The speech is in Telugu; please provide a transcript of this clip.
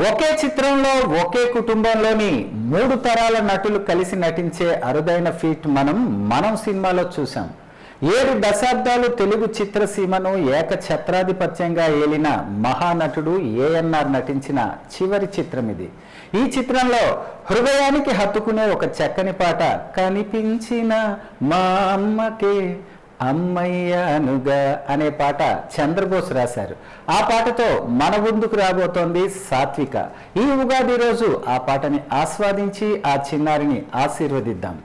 ఒకే చిత్రంలో ఒకే కుటుంబంలోని 3 తరాల నటులు కలిసి నటించే అరుదైన ఫీట్ మనం సినిమాలో చూసాం. 7 దశాబ్దాలు తెలుగు చిత్రసీమను ఏకఛత్రాధిపత్యంగా ఏలిన మహానటుడు ఏఎన్ఆర్ నటించిన చివరి చిత్రం ఇది. ఈ చిత్రంలో హృదయానికి హత్తుకునే ఒక చక్కని పాట కనిపించిన మా అమ్మకే అమ్మయ్యానుగా అనే పాట చంద్రబోస్ రాశారు. ఆ పాటతో మన ముందుకు రాబోతోంది సాత్విక. ఈ ఉగాది రోజు ఆ పాటని ఆస్వాదించి ఆ చిన్నారిని ఆశీర్వదిద్దాం.